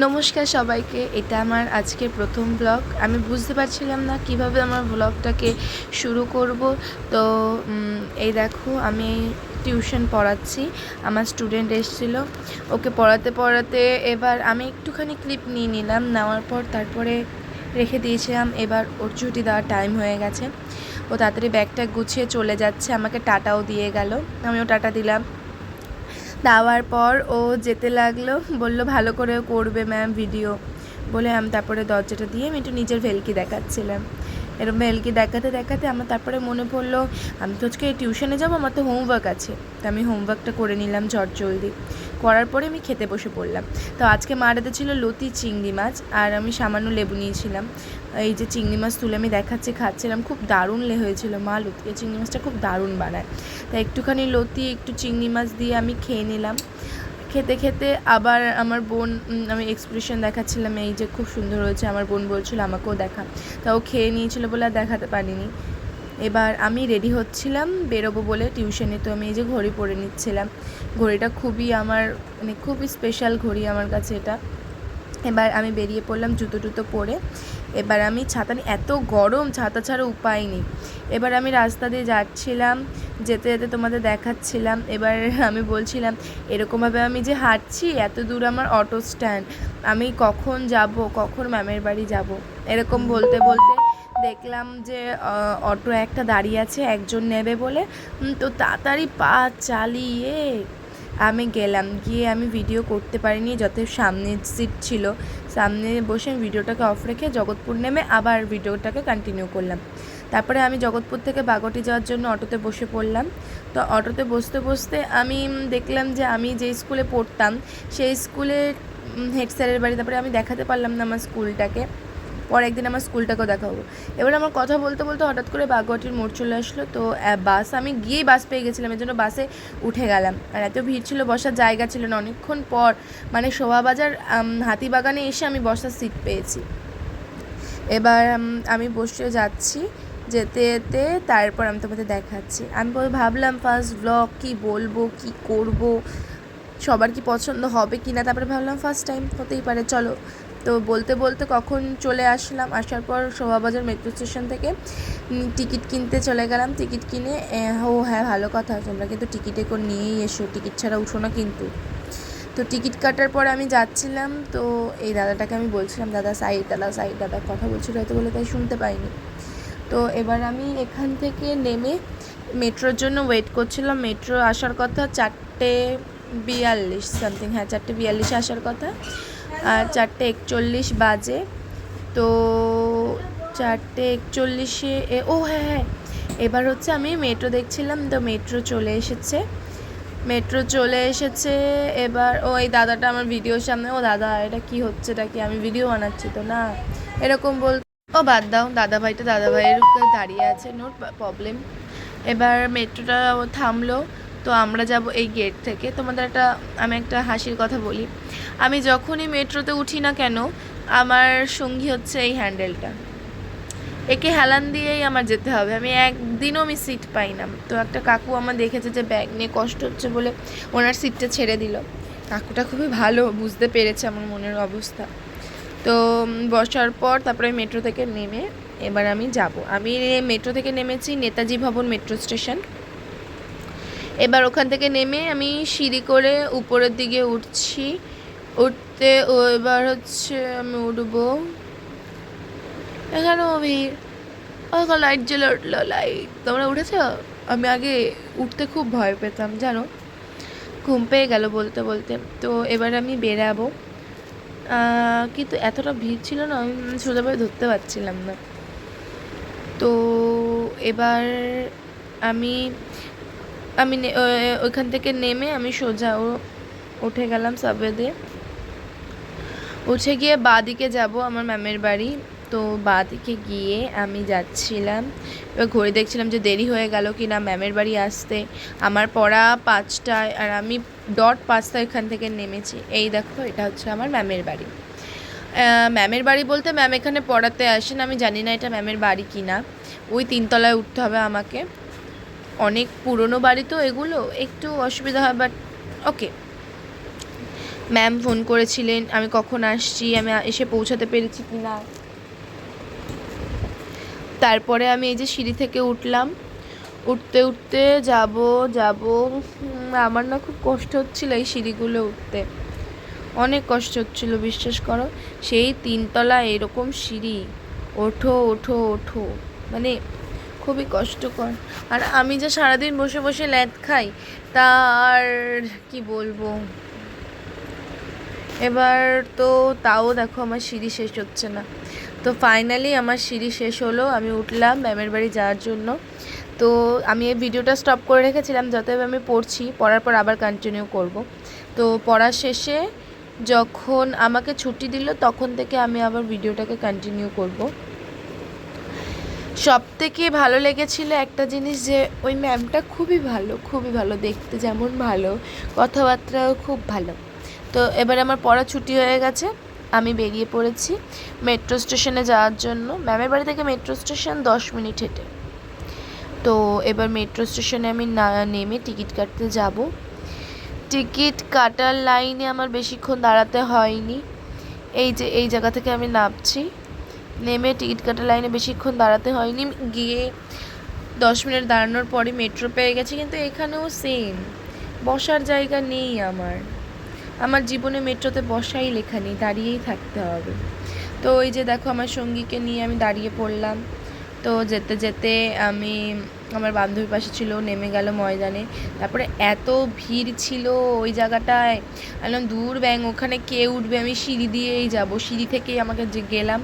নমস্কার সবাইকে। এটা আমার আজকের প্রথম ব্লগ। আমি বুঝতে পারছিলাম না কিভাবে আমার ব্লগটাকে শুরু করব। তো এই দেখো আমি টিউশন পড়াচ্ছি। আমার স্টুডেন্ট এসেছিলো, ওকে পড়াতে পড়াতে এবার আমি একটুখানি ক্লিপ নিয়ে নিলাম। নেওয়ার পর তারপরে রেখে দিয়েছিলাম। এবার ওর ছুটি দেওয়ার টাইম হয়ে গেছে। ও তাড়াতাড়ি ব্যাগটা গুছিয়ে চলে যাচ্ছে, আমাকে টাটাও দিয়ে গেল। আমিও টাটা দিলাম। দেওয়ার পর ও যেতে লাগলো, বলল ভালো করে করবে ম্যাম ভিডিও বলে। আমি তারপরে দরজাটা দিয়ে আমি একটু নিজের ভেলকি দেখাচ্ছিলাম। এরকম ভেলকি দেখাতে দেখাতে আমার তারপরে মনে পড়লো আমি তো আজকে টিউশনে যাবো, আমার তো হোমওয়ার্ক আছে। তো আমি হোমওয়ার্কটা করে নিলাম জলদি। করার পরে আমি খেতে বসে পড়লাম। তো আজকে মারাতে ছিল লতি চিংড়ি মাছ, আর আমি সামান্য লেবু নিয়েছিলাম। এই যে চিংড়ি মাছ তুলে আমি দেখাচ্ছি, খাচ্ছিলাম, খুব দারুণ হয়েছিল। মা লতি চিংড়ি মাছটা খুব দারুণ বানায়। তাই একটুখানি লতি একটু চিংড়ি মাছ দিয়ে আমি খেয়ে নিলাম। খেতে খেতে আবার আমার বোন, আমি এক্সপ্রেশন দেখাচ্ছিলাম এই যে খুব সুন্দর হয়েছে, আমার বোন বলছিল আমাকেও দেখা। তাও খেয়ে নিয়েছিল বলে আর দেখাতে পারিনি। এবার আমি রেডি হচ্ছিলাম বেরোবো বলে টিউশনে। তো আমি এই যে ঘড়ি পরে নিচ্ছিলাম। ঘড়িটা খুবই আমার খুবই স্পেশাল ঘড়ি আমার কাছে এটা। এবার আমি বেরিয়ে পড়লাম জুতো টুতো পরে। এবার আমি ছাতা নিয়ে, এত গরম ছাতা ছাড়া উপায় নেই। এবার আমি রাস্তা দিয়ে যাচ্ছিলাম, যেতে যেতে তোমাদের দেখাচ্ছিলাম। এবার আমি বলছিলাম এরকমভাবে আমি যে হাঁটছি, এত দূর আমার অটো স্ট্যান্ড, আমি কখন যাব, কখন ম্যামের বাড়ি যাব, এরকম বলতে বলতে দেখলাম যে অটো একটা দাঁড়িয়ে আছে, একজন নেবে বলে। তো তাড়াতাড়ি পা চালিয়ে আমি গেলাম। গিয়ে আমি ভিডিও করতে পারিনি, যত সামনের সিট ছিল সামনে বসে আমি ভিডিওটাকে অফ রেখে জগৎপুর নেমে আবার ভিডিওটাকে কন্টিনিউ করলাম। তারপরে আমি জগৎপুর থেকে বাগটি যাওয়ার জন্য অটোতে বসে পড়লাম। তো অটোতে বসতে বসতে আমি দেখলাম যে আমি যে স্কুলে পড়তাম সেই স্কুলের হেড স্যারের বাড়ি। তারপরে আমি দেখাতে পারলাম না আমার স্কুলটাকে, পরে একদিন আমার স্কুলটাকেও দেখাবো। এবার আমার কথা বলতে বলতে হঠাৎ করে বাগটির মোড় চলে আসলো। তো বাস, আমি গিয়েই বাস পেয়ে গেছিলাম, এর জন্য বাসে উঠে গেলাম। আর এত ভিড় ছিল, বসার জায়গা ছিল না। অনেকক্ষণ পর শোভাবাজার হাতিবাগানে এসে আমি বসার সিট পেয়েছি। এবার আমি বসে যাচ্ছি, যেতে যেতে তারপর আমি তোমাদের দেখাচ্ছি। আমি ভাবলাম ফার্স্ট ব্লগ কী বলবো, কী করব, সবার কি পছন্দ হবে কি না। তারপরে ভাবলাম ফার্স্ট টাইম হতেই পারে, চলো। তো বলতে বলতে কখন চলে আসলাম। আসার পর শোভাবাজার মেট্রো স্টেশন থেকে টিকিট কিনতে চলে গেলাম। টিকিট কিনে, হ্যাঁ ভালো কথা, তোমরা কিন্তু টিকিটে করে নিয়েই এসো, টিকিট ছাড়া উঠো না কিন্তু। তো টিকিট কাটার পর আমি যাচ্ছিলাম। তো এই দাদাটাকে আমি বলছিলাম দাদা সাইড, দাদা কথা বলছিল হয়তো বলে, তাই শুনতে পাইনি। তো এবার আমি এখান থেকে নেমে মেট্রোর জন্য ওয়েট করছিলাম। মেট্রো আসার কথা 4:42 সামথিং, হ্যাঁ 4:42 আসার কথা, আর 4:41 বাজে। তো 4:41 হ্যাঁ, এবার হচ্ছে আমি মেট্রো দেখছিলাম। তো মেট্রো চলে এসেছে। এবার ওই দাদাটা আমার ভিডিওর সামনে, ও দাদা এটা কি হচ্ছে, এটা কি, আমি ভিডিও বানাচ্ছি তো না, এরকম বল। ও বাদ দাও, দাদাভাইয়ের দাঁড়িয়ে আছে, নো প্রবলেম। এবার মেট্রোটা থামলো। তো আমরা যাব এই গেট থেকে। তোমাদের আমি একটা হাসির কথা বলি। আমি যখনই মেট্রোতে উঠি না কেন, আমার সঙ্গী হচ্ছে এই হ্যান্ডেলটা। একে হেলান দিয়েই আমার যেতে হবে। আমি একদিনও সিট পাই না। তো একটা কাকু আমার দেখেছে যে ব্যাগ নিয়ে কষ্ট হচ্ছে বলে ওনার সিটটা ছেড়ে দিল। কাকুটা খুবই ভালো, বুঝতে পেরেছে আমার মনের অবস্থা। তো বসার পর তারপরে মেট্রো থেকে নেমে এবার আমি যাব। আমি মেট্রো থেকে নেমেছি নেতাজি ভবন মেট্রো স্টেশন। এবার ওখান থেকে নেমে আমি সিঁড়ি করে উপরের দিকে উঠছি। এবার হচ্ছে আমি উঠবো। এখানেও ভিড়, ওখানে লাইট জ্বলে উঠলো, লাইট। তোমরা উঠেছ? আমি আগে উঠতে খুব ভয় পেতাম জানো, ঘুম পেয়ে গেল বলতে বলতে। তো এবার আমি বেরাবো, কিন্তু এতটা ভিড় ছিল না, আমি সোজাভাবে ধরতে পারছিলাম না। তো এবার আমি আমি ওইখান থেকে নেমে আমি সোজা উঠে গেলাম সাবওয়েতে। উঠে গিয়ে বাঁদিকে যাব আমার ম্যামের বাড়ি। তো বাঁদিকে গিয়ে আমি যাচ্ছিলাম। এবার ঘড়ি দেখছিলাম যে দেরি হয়ে গেল কি না ম্যামের বাড়ি আসতে। আমার পড়া 5টায়, আর আমি 5:05 এখান থেকে নেমেছি। এই দেখো, এটা হচ্ছে আমার ম্যামের বাড়ি। ম্যামের বাড়ি বলতে ম্যাম এখানে পড়াতে আসেন। আমি জানি না এটা ম্যামের বাড়ি কি না। ওই 3তলায় উঠতে হবে আমাকে। অনেক পুরনো বাড়ি তো এগুলো, একটু অসুবিধা হয়, বাট ওকে। ম্যাম ফোন করেছিলেন আমি কখন আসছি, আমি এসে পৌঁছাতে পেরেছি কি না। তারপরে আমি এই যে সিঁড়ি থেকে উঠলাম, উঠতে উঠতে যাব আমার না খুব কষ্ট হচ্ছিল এই সিঁড়িগুলো উঠতে, অনেক কষ্ট হচ্ছিল বিশ্বাস করো। সেই 3 তলা এরকম সিঁড়ি, ওঠো ওঠো ওঠো, মানে খুবই কষ্টকর। আর আমি যে সারাদিন বসে বসে ল্যাদ খাই, তা আর কি বলবো। এবার তো তাও দেখো আমার সিঁড়ি শেষ হচ্ছে না। তো ফাইনালি আমার সিঁড়ি শেষ হলো, আমি উঠলাম ম্যামের বাড়ি যাওয়ার জন্য। তো আমি এই ভিডিওটা স্টপ করে রেখেছিলাম, যতই আমি পড়ার পর আবার কন্টিনিউ করব। তো পড়া শেষে যখন আমাকে ছুটি দিল তখন থেকে আমি আবার ভিডিওটাকে কন্টিনিউ করব। সবথেকে ভালো লেগেছিল একটা জিনিস, যে ওই ম্যামটা খুবই ভালো দেখতে, যেমন ভালো কথাবার্তাও খুব ভালো। তো এবার আমার পড়া ছুটি হয়ে গেছে, আমি বেরিয়ে পড়েছি মেট্রো স্টেশনে যাওয়ার জন্য। ম্যামের বাড়ি থেকে মেট্রো স্টেশন 10 মিনিট হেঁটে। তো এবার মেট্রো স্টেশনে আমি নেমে টিকিট কাটতে যাব। টিকিট কাটার লাইনে আমার বেশিক্ষণ দাঁড়াতে হয়নি। এই যে এই জায়গা থেকে আমি নামছি, নেমে টিকিট কাটার লাইনে বেশিক্ষণ দাঁড়াতে হয়নি। গিয়ে 10 মিনিট দাঁড়ানোর পরে মেট্রো পেয়ে গেছি, কিন্তু এখানেও সেম বসার জায়গা নেই। আমার জীবনে মেট্রোতে বসাই লেখা নেই, দাঁড়িয়েই থাকতে হবে। তো ওই যে দেখো আমার সঙ্গীকে নিয়ে আমি দাঁড়িয়ে পড়লাম। তো যেতে যেতে আমি, আমার বান্ধবীর পাশে ছিল, নেমে গেল ময়দানে। তারপরে এত ভিড় ছিল ওই জায়গাটায়, একদম দূর ব্যাং, ওখানে কে উঠবে, আমি সিঁড়ি দিয়েই যাব। সিঁড়ি থেকেই আমাকে গেলাম,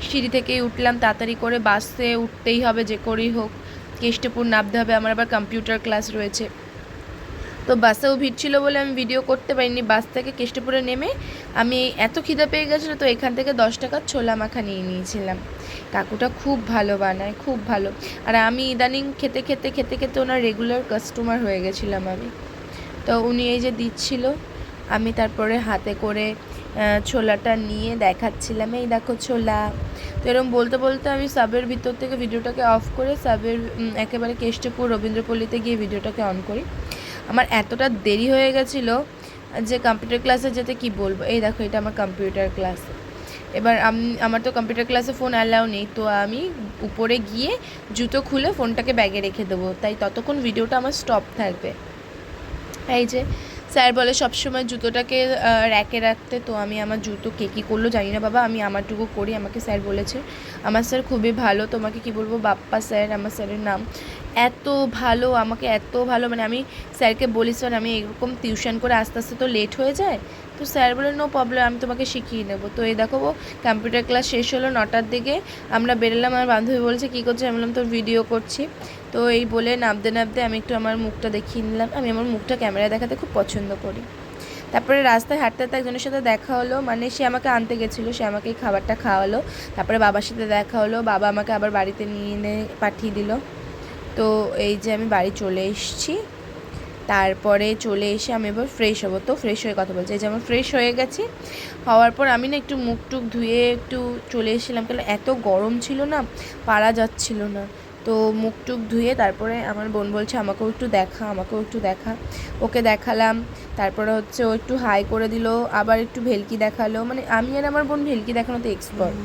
সিঁড়ি থেকেই উঠলাম, তাড়াতাড়ি করে বাসে উঠতেই হবে যে করেই হোক, কেষ্টপুর নামতে হবে, আমার আবার কম্পিউটার ক্লাস রয়েছে। তো বাসেও ভিড় ছিল বলে আমি ভিডিও করতে পারিনি। বাস থেকে কেষ্টপুরে নেমে আমি এত খিদে পেয়ে গেছিলো, তো এখান থেকে 10 টাকার ছোলা মাখা নিয়ে নিয়েছিলাম। কাকুটা খুব ভালো বানায়, খুব ভালো। আর আমি ইদানিং খেতে খেতে খেতে খেতে ওনার রেগুলার কাস্টমার হয়ে গেছিলাম আমি। তো উনি এই যে দিচ্ছিল, আমি তারপরে হাতে করে ছোলাটা নিয়ে দেখাচ্ছিলাম, এই দেখো ছোলা। তো এরকম বলতে বলতে আমি সাবের ভিতর থেকে ভিডিওটাকে অফ করে সাবের একেবারে কেষ্টপুর রবীন্দ্রপল্লীতে গিয়ে ভিডিওটাকে অন করি। আমার এতটা দেরি হয়ে গেছিলো যে কম্পিউটার ক্লাসে যেতে কি বলবো। এই দেখো এটা আমার কম্পিউটার ক্লাস। এবার আমার তো কম্পিউটার ক্লাসে ফোন অ্যালাউ নেই, তো আমি উপরে গিয়ে জুতো খুলে ফোনটাকে ব্যাগে রেখে দেবো, তাই ততক্ষণ ভিডিওটা আমার স্টপ থাকবে। এই যে স্যার বলে সবসময় জুতোটাকে র্যাকে রাখতে, তো আমি আমার জুতো কে কী করলো জানি না বাবা, আমি আমারটুকু করি। আমাকে স্যার বলেছে, আমার স্যার খুবই ভালো, তোমাকে কি বলবো, বাপ্পা স্যার আমার স্যারের নাম। এত ভালো, আমাকে এত ভালো, মানে আমি স্যারকে বলি স্যার আমি এরকম টিউশন করে আস্তে আস্তে তো লেট হয়ে যায়, তো স্যার বলে নো প্রবলেম, আমি তোমাকে শিখিয়ে নেবো। তো এই দেখো কম্পিউটার ক্লাস শেষ হলো 9টার দিকে, আমরা বেরোলাম। আমার বান্ধবী বলছে কী করছো, আমি বললাম তোর ভিডিও করছি। তো এই বলে নামতে নামতে আমি একটু আমার মুখটা দেখিয়ে নিলাম, আমি আমার মুখটা ক্যামেরায় দেখাতে খুব পছন্দ করি। তারপরে রাস্তায় হাঁটতে হাঁটতে একজনের সাথে দেখা হলো, মানে সে আমাকে আনতে গেছিলো, সে আমাকে এই খাবারটা খাওয়ালো। তারপরে বাবার সাথে দেখা হলো, বাবা আমাকে আবার বাড়িতে নিয়ে এনে পাঠিয়ে দিল। তো এই যে আমি বাড়ি চলে এসেছি। তারপরে চলে এসে আমি এবার ফ্রেশ হবো, তো ফ্রেশ হয়ে কথা বলছি। এই যে আমার ফ্রেশ হয়ে গেছি, হওয়ার পর আমি না একটু মুখ টুক ধুয়ে একটু চলে এসেছিলাম, কারণ এত গরম ছিল না, পারা যাচ্ছিল না। তো মুখ টুক ধুয়ে তারপরে আমার বোন বলছে আমাকেও একটু দেখা, ওকে দেখালাম। তারপরে হচ্ছে ও একটু হাই করে দিল, আবার একটু ভেলকি দেখালো, মানে আমি আর আমার বোন ভেলকি দেখানোতে এক্সপার্ট।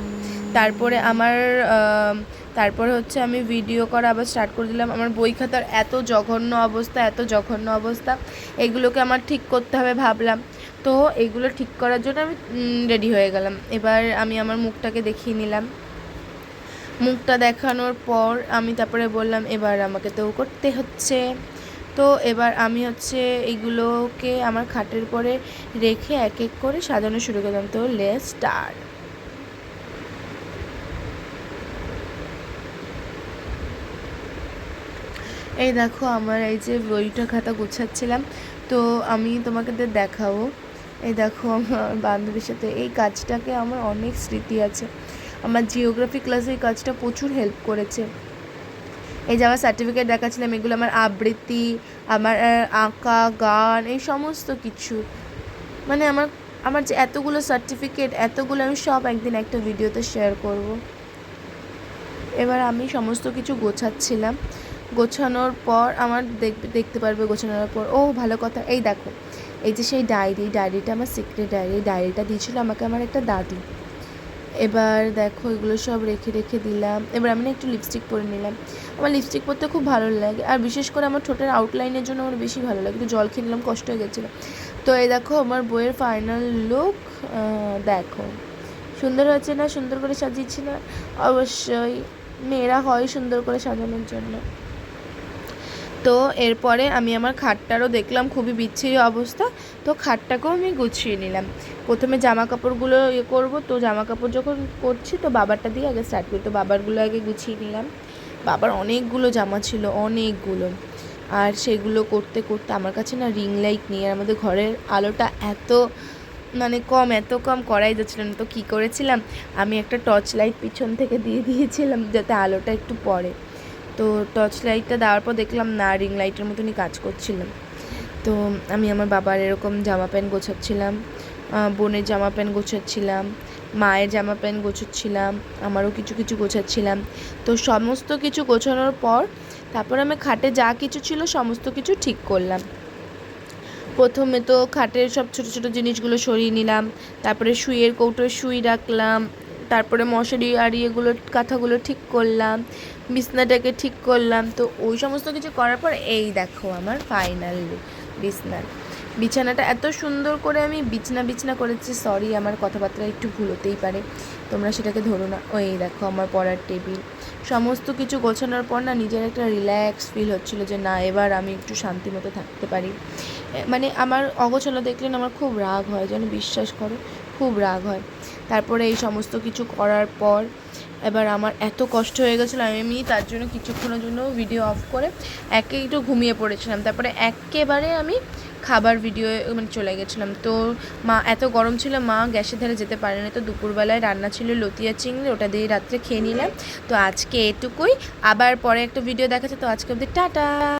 তারপরে হচ্ছে আমি ভিডিও করা আবার স্টার্ট করে দিলাম। আমার বই খাতার এত জঘন্য অবস্থা, এগুলোকে আমার ঠিক করতে হবে ভাবলাম। তো এগুলো ঠিক করার জন্য আমি রেডি হয়ে গেলাম। এবার আমি আমার মুখটাকে দেখিয়ে নিলাম, মুখটা দেখানোর পর আমি তারপরে বললাম এবার আমাকে তো করতে হচ্ছে। তো এবার আমি হচ্ছে এইগুলোকে আমার খাটের পরে রেখে এক এক করে সাজানো শুরু করলাম। তো লেটস স্টার্ট। এই দেখো আমার এই যে বইটা খাতা গুছাচ্ছিলাম, তো আমি তোমাকে দেখাবো। এই দেখো আমার বান্ধবীর সাথে এই কাজটাকে আমার অনেক স্মৃতি আছে। আমার জিওগ্রাফি ক্লাসে এই কাজটা প্রচুর হেল্প করেছে। এই যে আমার সার্টিফিকেট দেখাচ্ছিলাম, এগুলো আমার আবৃত্তি, আমার আঁকা, গান, এই সমস্ত কিছু, মানে আমার যে এতগুলো সার্টিফিকেট, এতগুলো আমি সব একদিন একটা ভিডিওতে শেয়ার করব। এবার আমি সমস্ত কিছু গোছাচ্ছিলাম, গোছানোর পর আমার দেখতে পারবে গোছানোর পর। ও ভালো কথা, এই দেখো এই যে সেই ডায়েরিটা আমার সিক্রেট ডায়েরিটা দিয়েছিল আমাকে আমার একটা দাদি। এবার দেখো এগুলো সব রেখে রেখে দিলাম। এবার আমি না একটু লিপস্টিক পরে নিলাম। আমার লিপস্টিক পরতে খুব ভালো লাগে, আর বিশেষ করে আমার ঠোঁটের আউটলাইনের জন্য আমার বেশি ভালো লাগে। একটু জল খেয়ে নিলাম, কষ্ট হয়ে গেছিলো। তো এই দেখো আমার বইয়ের ফাইনাল লুক। দেখো সুন্দর হয়েছে না? সুন্দর করে সাজিয়েছি না? অবশ্যই, মেয়েরা হয় সুন্দর করে সাজানোর জন্য। তো এরপরে আমি আমার খাটটারও দেখলাম খুবই বিচ্ছিরি অবস্থা, তো খাটটাকেও আমি গুছিয়ে নিলাম। প্রথমে জামা কাপড়গুলো করবো, তো জামা কাপড় যখন করছি তো বাবারটা দিয়ে আগে স্টার্ট করি। তো বাবারগুলো আগে গুছিয়ে নিলাম। বাবার অনেকগুলো জামা ছিল, অনেকগুলো। আর সেগুলো করতে করতে আমার কাছে না রিং লাইট নেই, আর আমাদের ঘরের আলোটা এত এত কম করাই যাচ্ছিল না। তো কী করেছিলাম, আমি একটা টর্চ লাইট পিছন থেকে দিয়ে দিয়েছিলাম যাতে আলোটা একটু পড়ে। তো টর্চ লাইটটা দেওয়ার পর দেখলাম না, রিং লাইটের মতনই কাজ করছিলাম। তো আমি আমার বাবার এরকম জামা প্যান্ট গোছাচ্ছিলাম, বোনের জামা প্যান্ট গোছাচ্ছিলাম, মায়ের জামা প্যান্ট গোছাচ্ছিলাম, আমারও কিছু কিছু গোছাচ্ছিলাম। তো সমস্ত কিছু গোছানোর পর তারপর আমি খাটে যা কিছু ছিল সমস্ত কিছু ঠিক করলাম। প্রথমে তো খাটের সব ছোটো ছোটো জিনিসগুলো সরিয়ে নিলাম, তারপরে শুইয়ের কৌটোয় শুই রাখলাম, তারপরে মশারি আর এগুলো কাঁথাগুলো ঠিক করলাম, বিছনাটাকে ঠিক করলাম। তো ওই সমস্ত কিছু করার পর এই দেখো আমার ফাইনাল লুক। বিছানাটা এত সুন্দর করে আমি বিছনা করেছি। সরি, আমার কথাবার্তা একটু ভুল হতেই পারে, তোমরা সেটাকে ধরো না। ওই দেখো আমার পড়ার টেবিল। সমস্ত কিছু গোছানোর পর না নিজের একটা রিল্যাক্স ফিল হচ্ছিলো যে না, এবার আমি একটু শান্তি মতো থাকতে পারি। আমার অগোছালো দেখলে না আমার খুব রাগ হয়, যেন বিশ্বাস করো, খুব রাগ হয়। তারপরে এই সমস্ত কিছু করার পর এবার আমার এত কষ্ট হয়ে গেছিলো, আমি তার জন্য কিছুক্ষণের জন্য ভিডিও অফ করে একটু ঘুমিয়ে পড়েছিলাম। তারপরে একেবারে আমি খাবার ভিডিও চলে গেছিলাম। তো মা এত গরম ছিল, মা গ্যাসের ধারে যেতে পারেনি। তো দুপুরবেলায় রান্না ছিল লতিয়া চিংড়ি, ওটা দিয়ে রাত্রে খেয়ে নিলাম। তো আজকে এটুকুই, আবার পরে একটা ভিডিও দেখাচ্ছে। তো আজকে অবধি টাটা।